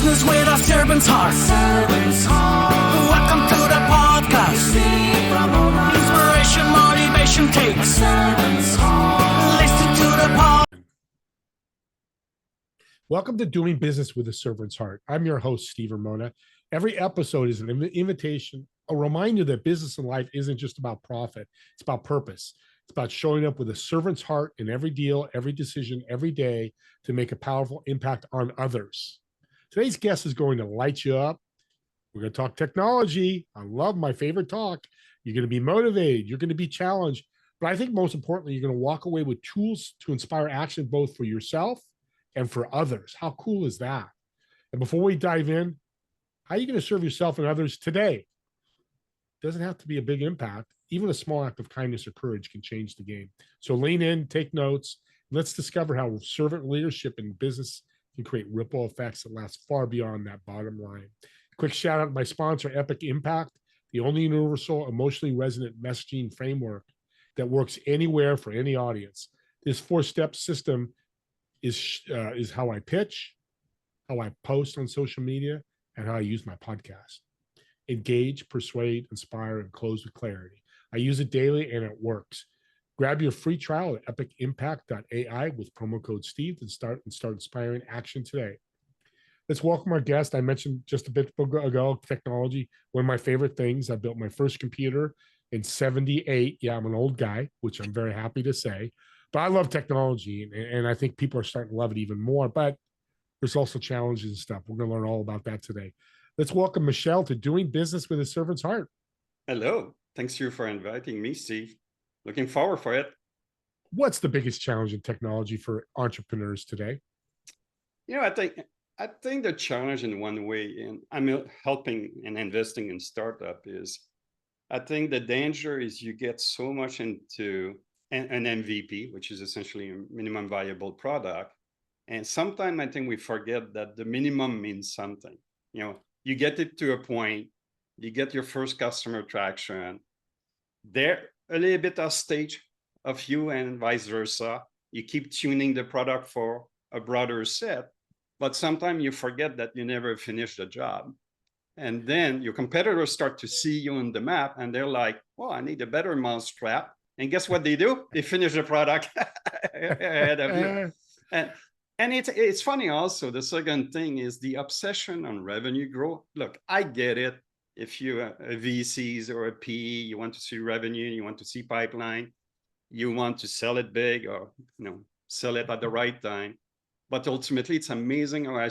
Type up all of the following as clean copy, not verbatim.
business with a servant's heart. Welcome to the podcast. Inspiration, motivation takes. Listen to the pod. Welcome to Doing Business with a Servant's Heart. I'm your host, Steve Ramona. Every episode is an invitation, a reminder that business and life isn't just about profit. It's about purpose. It's about showing up with a servant's heart in every deal, every decision, every day to make a powerful impact on others. Today's guest is going to light you up. We're going to talk technology. I love my favorite talk. You're going to be motivated. You're going to be challenged. But I think most importantly, you're going to walk away with tools to inspire action both for yourself and for others. How cool is that? And before we dive in, how are you going to serve yourself and others today? It doesn't have to be a big impact. Even a small act of kindness or courage can change the game. So lean in, take notes. Let's discover how servant leadership in business can create ripple effects that last far beyond that bottom line. Quick shout out to my sponsor, Epic Impact, the only universal emotionally resonant messaging framework that works anywhere for any audience. This 4-step system is how I pitch, how I post on social media, and how I use my podcast. Engage, persuade, inspire, and close with clarity. I use it daily and it works. Grab your free trial at epicimpact.ai with promo code Steve and start inspiring action today. Let's welcome our guest. I mentioned just a bit ago, technology, one of my favorite things. I built my first computer in 78. Yeah, I'm an old guy, which I'm very happy to say. But I love technology, and I think people are starting to love it even more. But there's also challenges and stuff. We're going to learn all about that today. Let's welcome Michel to Doing Business with a Servant's Heart. Hello. Thanks you for inviting me, Steve. Looking forward for it. What's the biggest challenge in technology for entrepreneurs today? I think the challenge in one way, and I'm helping and investing in startup, is I think the danger is you get so much into an MVP, which is essentially a minimum viable product. And sometimes I think we forget that the minimum means something. You get it to a point, you get your first customer traction. They're a little bit of stage of you and vice versa. You keep tuning the product for a broader set, but sometimes you forget that you never finish the job. And then your competitors start to see you on the map and they're like, well, I need a better mousetrap. And guess what they do? They finish the product ahead of you. And it's funny also, the second thing is the obsession on revenue growth. Look, I get it. If you're a VCs or a PE, you want to see revenue, you want to see pipeline, you want to sell it big or sell it at the right time. But ultimately, it's amazing how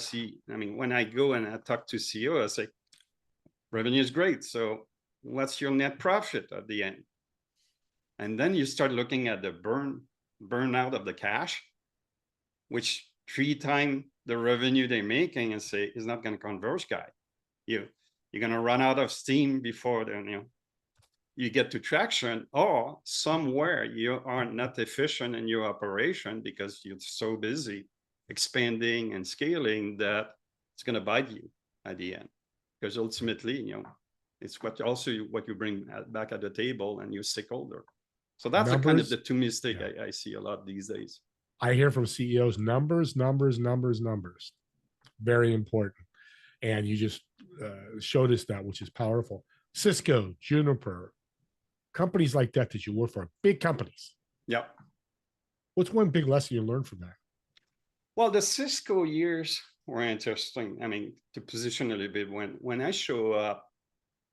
when I go and I talk to CEO, I say, revenue is great. So what's your net profit at the end? And then you start looking at the burnout of the cash, which 3 times the revenue they're making, and say, is not going to converge, guy. You're going to run out of steam before you get to traction, or somewhere you are not efficient in your operation because you're so busy expanding and scaling that it's going to bite you at the end. Because ultimately, it's what you bring back at the table and your stakeholder. So that's kind of the two mistakes I see a lot these days. I hear from CEOs, numbers. Very important. And you just showed us that, which is powerful. Cisco, Juniper, companies like that you work for, big companies. Yep. What's one big lesson you learned from that? Well, the Cisco years were interesting. To position a little bit, when I show up,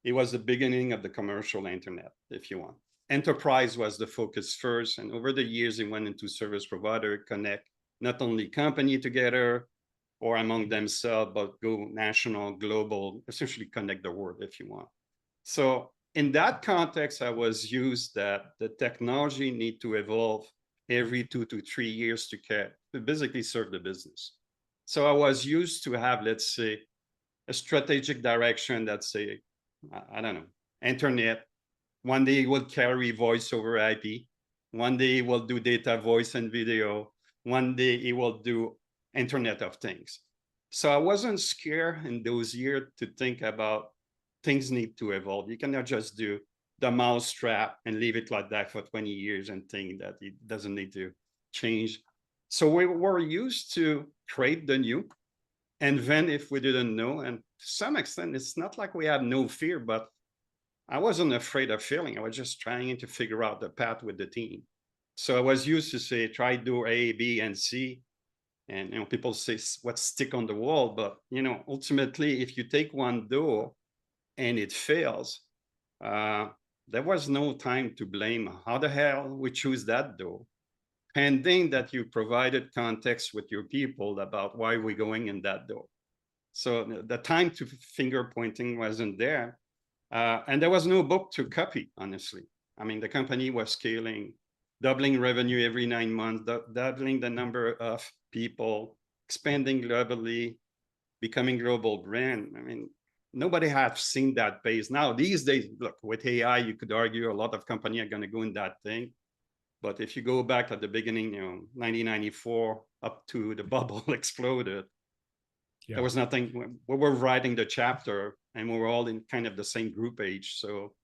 it was the beginning of the commercial internet, if you want. Enterprise was the focus first. And over the years, it went into service provider, connect not only company together, or among themselves, but go national, global, essentially connect the world if you want. So in that context, I was used that the technology need to evolve every 2 to 3 years to basically serve the business. So I was used to have, let's say, a strategic direction that say, I don't know, internet. One day it will carry voice over IP. One day it will do data, voice, and video. One day it will do Internet of Things. So I wasn't scared in those years to think about things need to evolve. You cannot just do the mousetrap and leave it like that for 20 years and think that it doesn't need to change. So we were used to create the new, And then if we didn't know, and to some extent, it's not like we had no fear, but I wasn't afraid of failing. I was just trying to figure out the path with the team. So I was used to say, try door A, B, and C. And people say what's stick on the wall, but ultimately, if you take one door and it fails, there was no time to blame. How the hell we choose that door? Pending that you provided context with your people about why we're going in that door. So the time to finger pointing wasn't there. And there was no book to copy, honestly. I mean, the company was scaling, doubling revenue every 9 months, doubling the number of people, expanding globally, becoming global brand. I mean, nobody had seen that pace. Now, these days, look, with AI, you could argue a lot of companies are going to go in that thing. But if you go back at the beginning, 1994, up to the bubble exploded, there was nothing. We were writing the chapter and we were all in kind of the same group age. So,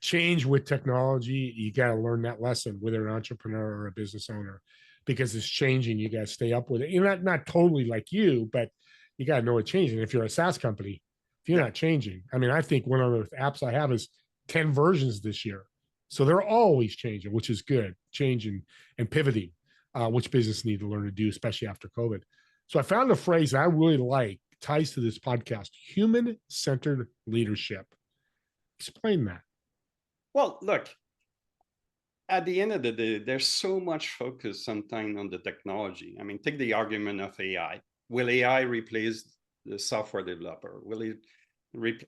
change with technology, you got to learn that lesson, whether an entrepreneur or a business owner, because it's changing. You got to stay up with it. You're not totally like you, but you got to know it's changing. If you're a SaaS company, if you're not changing, I mean, I think one of the apps I have is 10 versions this year. So they're always changing, which is good, changing and pivoting, which business need to learn to do, especially after COVID. So I found a phrase I really like, ties to this podcast: human-centered leadership. Explain that. Well, look, at the end of the day, there's so much focus sometimes on the technology. I mean, take the argument of AI. Will AI replace the software developer? Will it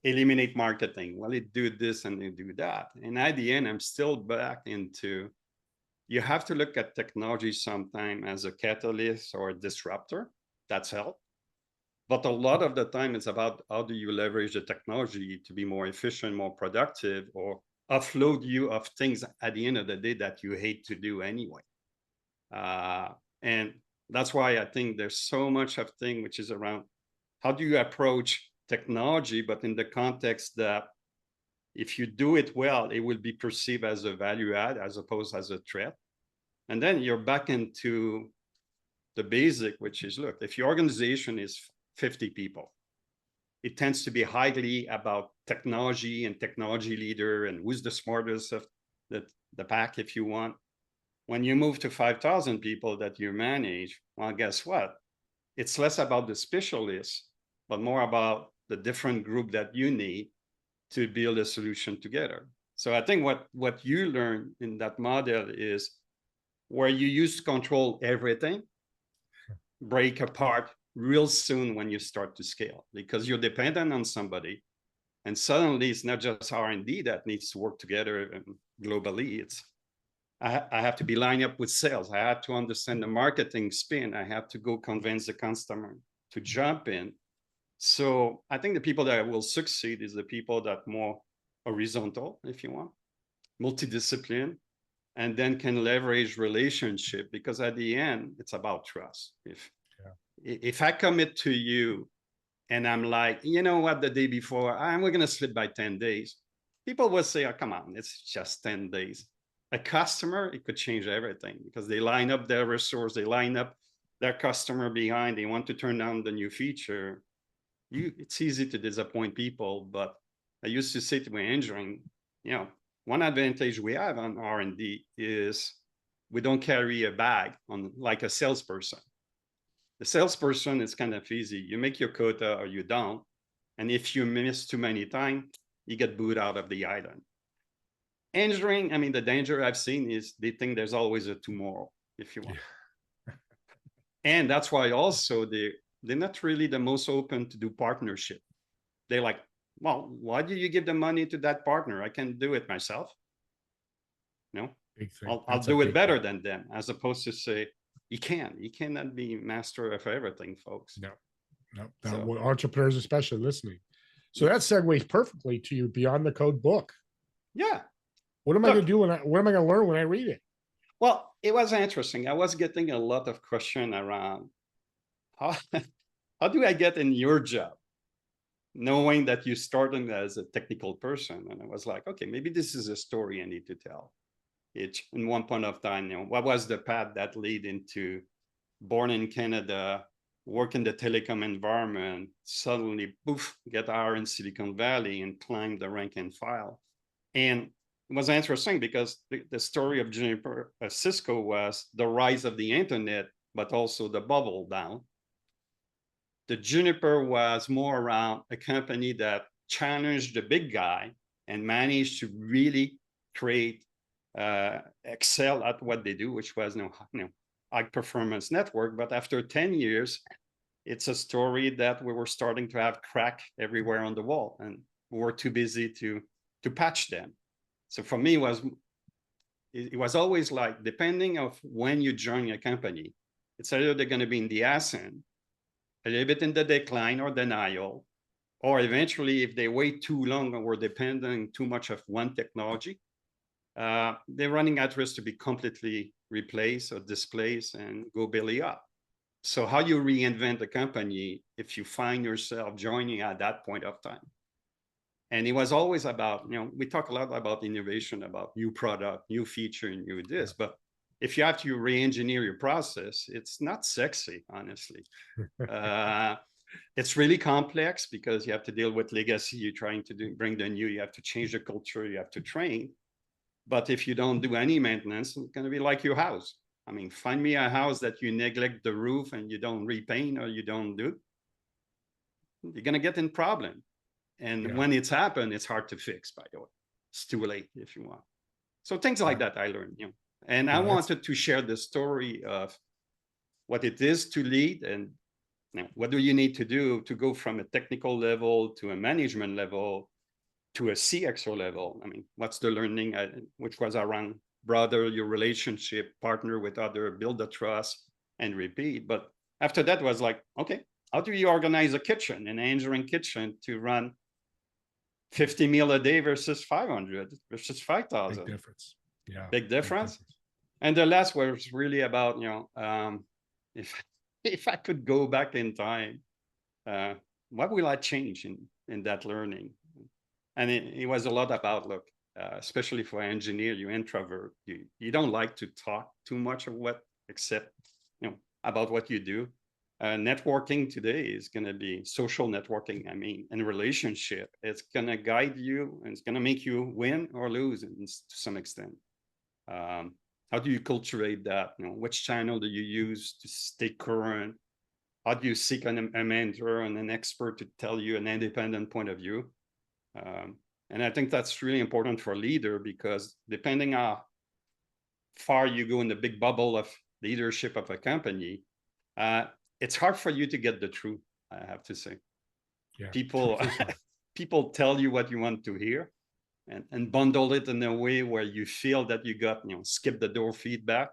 eliminate marketing? Will it do this and do that? And at the end, I'm still back into, you have to look at technology sometime as a catalyst or a disruptor. That's help. But a lot of the time, it's about how do you leverage the technology to be more efficient, more productive, or offload you of things at the end of the day that you hate to do anyway. And that's why I think there's so much of thing which is around how do you approach technology, but in the context that if you do it well, it will be perceived as a value add as opposed as a threat. And then you're back into the basic, which is, look, if your organization is 50 people, it tends to be highly about technology and technology leader and who's the smartest of the pack, if you want. When you move to 5,000 people that you manage, well, guess what? It's less about the specialists, but more about the different group that you need to build a solution together. So I think what you learn in that model is where you used to control everything, break apart real soon when you start to scale, because you're dependent on somebody, and suddenly it's not just R&D that needs to work together and globally. It's I have to be lined up with sales. I have to understand the marketing spin. I have to go convince the customer to jump in. So I think the people that will succeed is the people that more horizontal, if you want, multidiscipline, and then can leverage relationship, because at the end, it's about trust. If I commit to you and I'm like, you know what, the day before, we're going to slip by 10 days, people will say, oh, come on, it's just 10 days. A customer, it could change everything because they line up their resource, they line up their customer behind, they want to turn down the new feature. It's easy to disappoint people, but I used to say to my engineering, one advantage we have on R&D is we don't carry a bag on like a salesperson. The salesperson is kind of easy. You make your quota or you don't. And if you miss too many times, you get booed out of the island. Engineering, I mean, the danger I've seen is they think there's always a tomorrow, if you want. And that's why also they're not really the most open to do partnership. They're like, well, why do you give the money to that partner? I can do it myself. No, I'll do it better than them, as opposed to say, you cannot be master of everything, folks. No. So, entrepreneurs especially listening. So that segues perfectly to your Beyond the Code book. Yeah. What am I going to do what am I going to learn when I read it? Well, it was interesting. I was getting a lot of questions around how do I get in your job, knowing that you started as a technical person? And I was like, okay, maybe this is a story I need to tell. In one point of time, what was the path that led into born in Canada, work in the telecom environment, suddenly, poof, get hired in Silicon Valley and climb the rank and file. And it was interesting because the story of Juniper, Cisco was the rise of the internet, but also the bubble down. The Juniper was more around a company that challenged the big guy and managed to really create, excel at what they do, which was high performance network. But after 10 years, it's a story that we were starting to have crack everywhere on the wall, and we were too busy to patch them. So for me, it was always like, depending of when you join a company, it's either they're going to be in the ascent, a little bit in the decline or denial, or eventually, if they wait too long or we're depending too much of one technology, they're running at risk to be completely replaced or displaced and go belly up. So how you reinvent a company if you find yourself joining at that point of time? And it was always about, we talk a lot about innovation, about new product, new feature, new this, but if you have to re-engineer your process, it's not sexy, honestly. It's really complex because you have to deal with legacy. You're trying to bring the new, you have to change the culture, you have to train. But if you don't do any maintenance, it's going to be like your house. I mean, find me a house that you neglect the roof and you don't repaint or you don't do, you're going to get in problem. And when it's happened, it's hard to fix, by the way. It's too late if you want. So things like that I learned, and I wanted to share the story of what it is to lead and what do you need to do to go from a technical level to a management level to a CXO level. I mean, what's the learning, which was around broader your relationship, partner with other, build the trust and repeat. But after that was like, okay, how do you organize a kitchen, an engineering kitchen to run 50 meal a day versus 500 versus 5,000? Big difference. Yeah. Big difference. And the last was really about, if I could go back in time, what will I change in that learning? And it was a lot about, look, especially for an engineer, you introvert, you don't like to talk too much of except about what you do. Networking today is going to be social networking. I mean, in relationship, it's going to guide you and it's going to make you win or lose to some extent. How do you cultivate that? Which channel do you use to stay current? How do you seek a mentor and an expert to tell you an independent point of view? And I think that's really important for a leader, because depending how far you go in the big bubble of leadership of a company, it's hard for you to get the truth, I have to say. Yeah, people tell you what you want to hear and bundle it in a way where you feel that you got, skip the door feedback.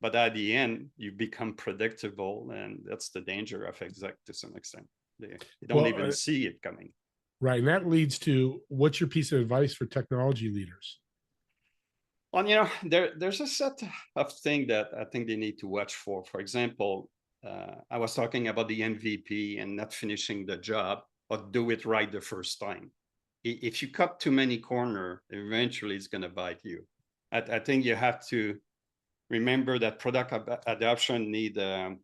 But at the end, you become predictable, and that's the danger of exec to some extent. They don't even see it coming. Right. And that leads to, what's your piece of advice for technology leaders? Well, there's a set of things that I think they need to watch for. For example, I was talking about the MVP and not finishing the job or do it right the first time. If you cut too many corners, eventually it's going to bite you. I think you have to remember that product adoption need a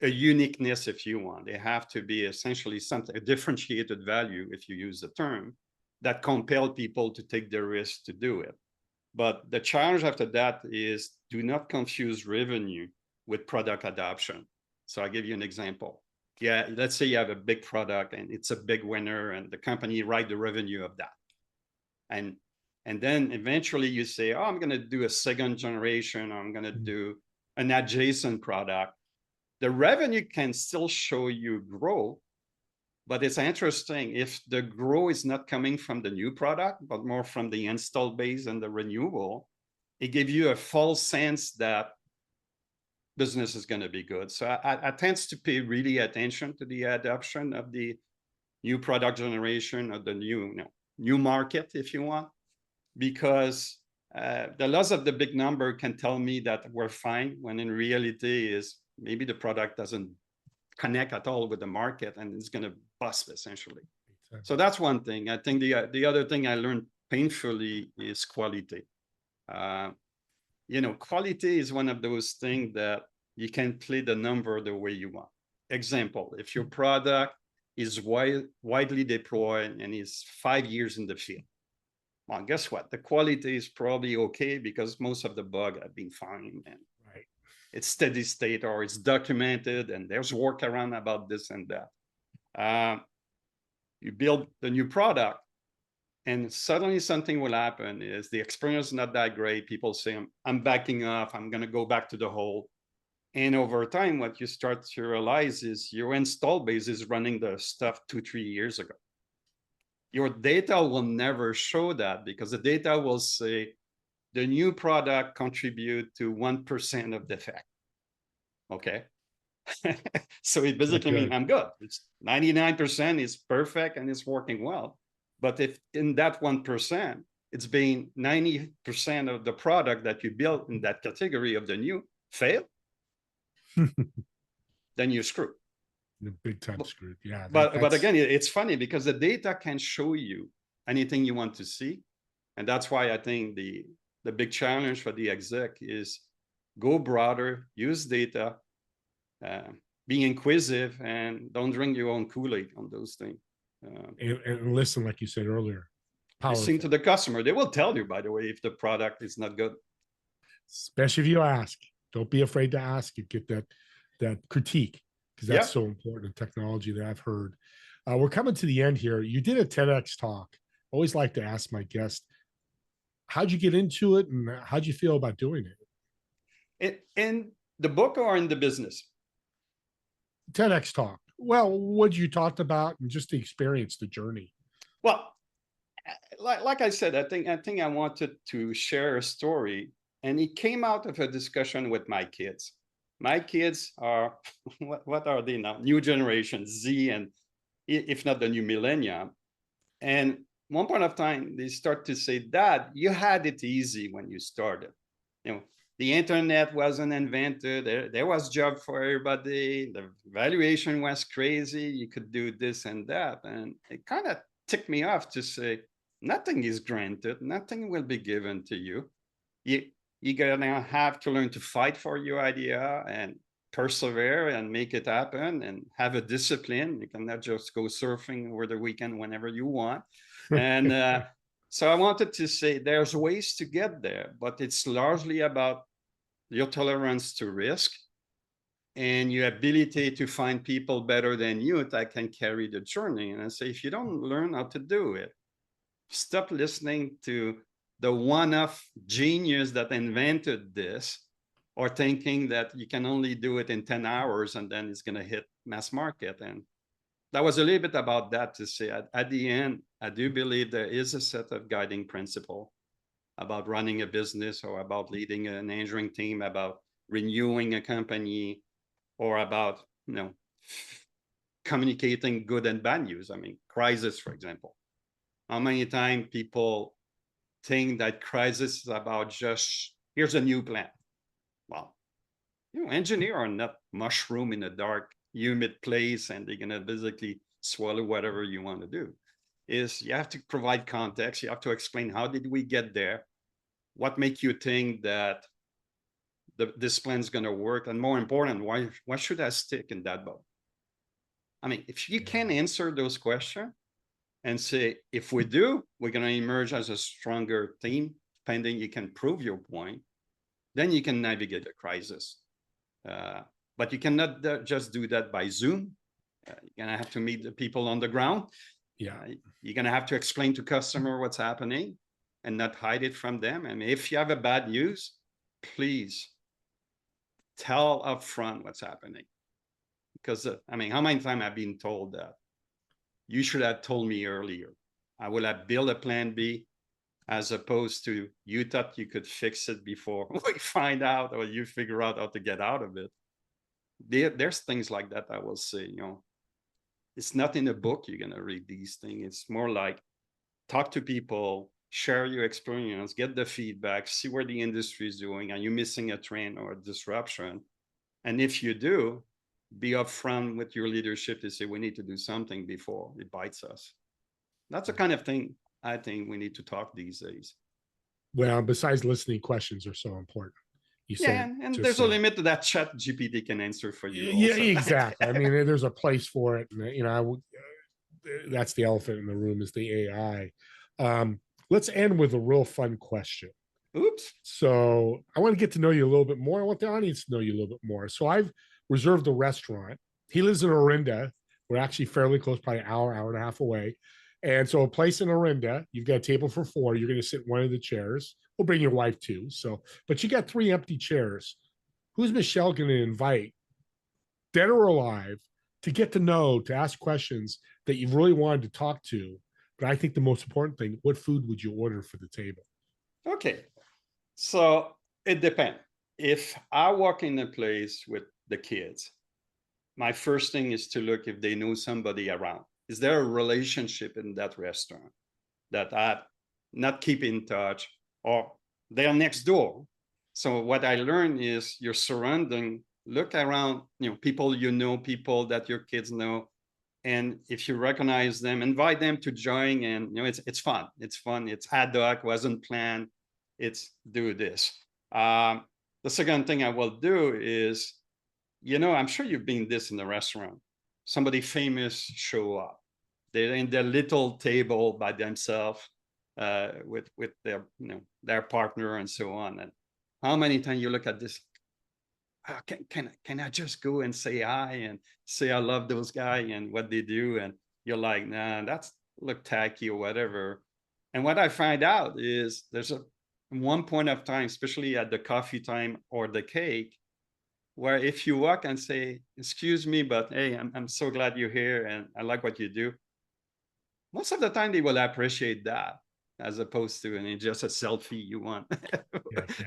uniqueness, if you want. They have to be essentially something, a differentiated value, if you use the term, that compel people to take the risk to do it. But the challenge after that is, do not confuse revenue with product adoption. So I'll give you an example. Yeah, let's say you have a big product and it's a big winner and the company write the revenue of that. And then eventually you say, oh, I'm going to do a second generation, or I'm going to do an adjacent product. The revenue can still show you growth, but it's interesting if the growth is not coming from the new product, but more from the installed base and the renewal, it gives you a false sense that business is going to be good. So I tend to pay really attention to the adoption of the new product generation or the new market, if you want, because the loss of the big number can tell me that we're fine, when in reality is maybe the product doesn't connect at all with the market and it's going to bust essentially. Exactly. So that's one thing. I think the other thing I learned painfully is quality. Quality is one of those things that you can play the number the way you want. Example, if your product is widely deployed and is 5 years in the field, well, guess what? The quality is probably okay because most of the bugs have been found and Right. it's steady state or it's documented and there's workaround about this and that. You build the new product and suddenly something will happen is the experience is not that great. People say, I'm backing off, I'm going to go back to the hole. And over time, what you start to realize is your install base is running the stuff 2-3 years ago. Your data will never show that because the data will say the new product contribute to 1% of the defect. Okay. So it basically means I'm good. It's 99% is perfect and it's working well. But if in that 1%, it's being 90% of the product that you built in that category of the new fail, then you're screwed. You're big time screwed. Yeah. But again, it's funny because the data can show you anything you want to see. And that's why I think the big challenge for the exec is go broader, use data, be inquisitive, and don't drink your own Kool-Aid on those things. And listen, like you said earlier, Listen to the customer. They will tell you, by the way, if the product is not good. Especially if you ask. Don't be afraid to ask and get that critique, because that's so important in technology that I've heard. We're coming to the end here. You did a TEDx talk. Always like to ask my guest, how'd you get into it and how'd you feel about doing it? In the book or in the business? TEDx talk. Well, what you talked about and just the experience, the journey. Well, like I said, I think I wanted to share a story, and it came out of a discussion with my kids. My kids are what are they now? New generation Z, and if not the new millennium. And one point of time, they start to say, "Dad, you had it easy when you started. You know, the internet wasn't invented. There was job for everybody. The valuation was crazy. You could do this and that." And it kind of ticked me off to say, nothing is granted. Nothing will be given to you. You're gonna have to learn to fight for your idea and persevere and make it happen and have a discipline. You cannot just go surfing over the weekend whenever you want. And so I wanted to say there's ways to get there, but it's largely about your tolerance to risk and your ability to find people better than you that can carry the journey. And I say, if you don't learn how to do it, stop listening to the one-off genius that invented this, or thinking that you can only do it in 10 hours and then it's going to hit mass market. And that was a little bit about that to say at the end, I do believe there is a set of guiding principle about running a business or about leading an engineering team, about renewing a company, or about, communicating good and bad news. I mean, crisis, for example. How many times people think that crisis is about just, here's a new plan. Well, engineers are not mushroom in a dark, humid place and they're going to basically swallow whatever you want to do. Is you have to provide context. You have to explain, how did we get there? What makes you think that this plan is going to work? And more important, why should I stick in that boat? I mean, if you can answer those questions and say, if we do, we're going to emerge as a stronger team, pending you can prove your point, then you can navigate a crisis. But you cannot just do that by Zoom. You're going to have to meet the people on the ground. You're going to have to explain to customer what's happening and not hide it from them. And if you have a bad news, please tell upfront what's happening. Because, how many times I've been told that you should have told me earlier. I would have built a plan B, as opposed to you thought you could fix it before we find out, or you figure out how to get out of it. There's things like that I will say, it's not in a book you're going to read these things. It's more like talk to people, share your experience, get the feedback, see where the industry is doing. Are you missing a trend or a disruption? And if you do, be upfront with your leadership to say, we need to do something before it bites us. That's the kind of thing I think we need to talk these days. Well, besides listening, questions are so important. You Yeah, say and just there's a say. limit to that chat GPT can answer for you Yeah, also. exactly. I mean, there's a place for it, and I would. That's the elephant in the room is the AI. Let's end with a real fun question. Oops. So I want to get to know you a little bit more. I want the audience to know you a little bit more. So I've reserved a restaurant. He lives in Orinda. We're actually fairly close, probably an hour, hour and a half away. And so a place in Orinda, you've got a table for four. You're going to sit in one of the chairs. We'll bring your wife too. So, but you got three empty chairs. Who's Michel going to invite, dead or alive, to get to know, to ask questions that you've really wanted to talk to? But I think the most important thing, what food would you order for the table? Okay. So it depends. If I walk in a place with the kids, my first thing is to look if they know somebody around. Is there a relationship in that restaurant that I not keep in touch, or they're next door? So what I learned is your surrounding, look around, people people that your kids know. And if you recognize them, invite them to join. And it's fun. It's fun. It's ad hoc, wasn't planned. It's do this. The second thing I will do is, I'm sure you've been this in the restaurant. Somebody famous show up. They're in their little table by themselves with their their partner and so on. And how many times you look at this? Oh, can I just go and say hi and say I love those guys and what they do? And you're like, nah, that's look tacky or whatever. And what I find out is there's a one point of time, especially at the coffee time or the cake, where if you walk and say, excuse me, but hey, I'm so glad you're here and I like what you do. Most of the time they will appreciate that as opposed to just a selfie you want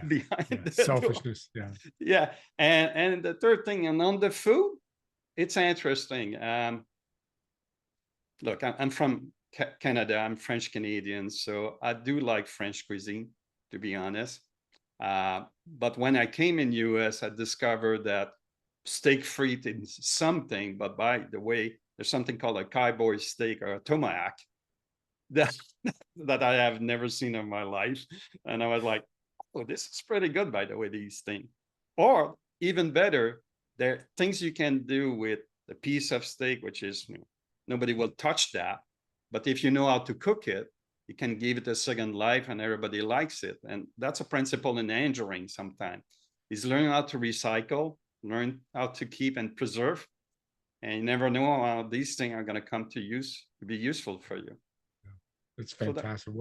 behind the Selfishness. door. Yeah. And the third thing, and on the food, it's interesting. Look, I'm from Canada. I'm French Canadian, so I do like French cuisine, to be honest. But when I came in US, I discovered that steak frite is something, but by the way, there's something called a cowboy steak or a tomahawk that that I have never seen in my life. And I was like, oh, this is pretty good, by the way, these things. Or even better, there are things you can do with a piece of steak, which is nobody will touch that. But if you know how to cook it, you can give it a second life and everybody likes it. And that's a principle in engineering sometimes, is learn how to recycle, learn how to keep and preserve. And you never know how these things are going to come to use to be useful for you. It's fantastic.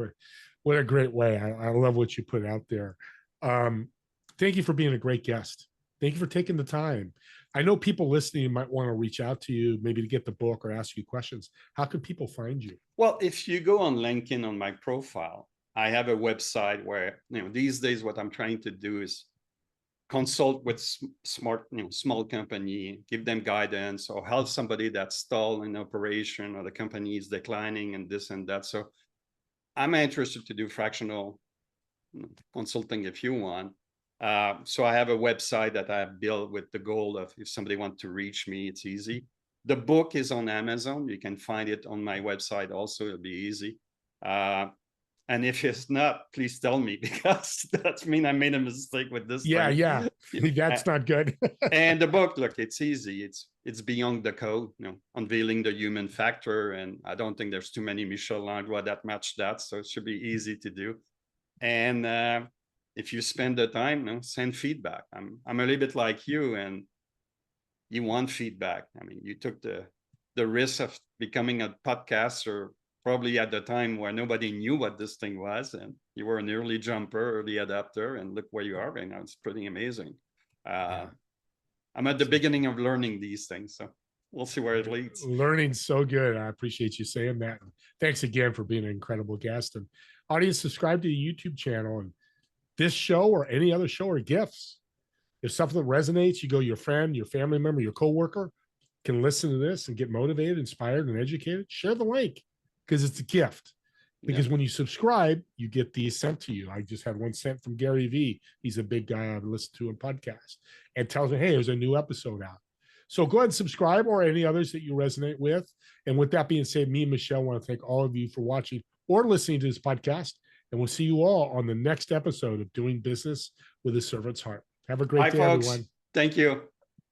What a great way. I love what you put out there. Thank you for being a great guest. Thank you for taking the time. I know people listening might want to reach out to you, maybe to get the book or ask you questions. How can people find you? Well, if you go on LinkedIn on my profile, I have a website where, these days what I'm trying to do is consult with small company, give them guidance, or help somebody that's stalled in operation or the company is declining and this and that. So I'm interested to do fractional consulting if you want. So I have a website that I have built with the goal of if somebody wants to reach me, it's easy. The book is on Amazon. You can find it on my website also. It'll be easy. And if it's not, please tell me, because that means I made a mistake with this. Yeah. That's not good. And the book, look, it's easy. It's beyond the code, unveiling the human factor. And I don't think there's too many Michel Langlois that match that. So it should be easy to do. And if you spend the time, send feedback. I'm a little bit like you, and you want feedback. I mean, you took the risk of becoming a podcaster probably at the time where nobody knew what this thing was, and you were an early jumper, early adapter, and look where you are right now. It's pretty amazing. I'm at the beginning of learning these things, so we'll see where it leads. Learning's so good. I appreciate you saying that. And thanks again for being an incredible guest. And audience, subscribe to the YouTube channel. And this show or any other show or gifts, if something resonates, you go, your friend, your family member, your coworker can listen to this and get motivated, inspired, and educated. Share the link, because it's a gift. Because when you subscribe, you get these sent to you. I just had one sent from Gary V. He's a big guy I've listened to in podcasts, and tells me, hey, there's a new episode out. So go ahead and subscribe, or any others that you resonate with. And with that being said, me and Michel want to thank all of you for watching or listening to this podcast. And we'll see you all on the next episode of Doing Business with a Servant's Heart. Have a great Bye, day, folks. everyone. Thank you.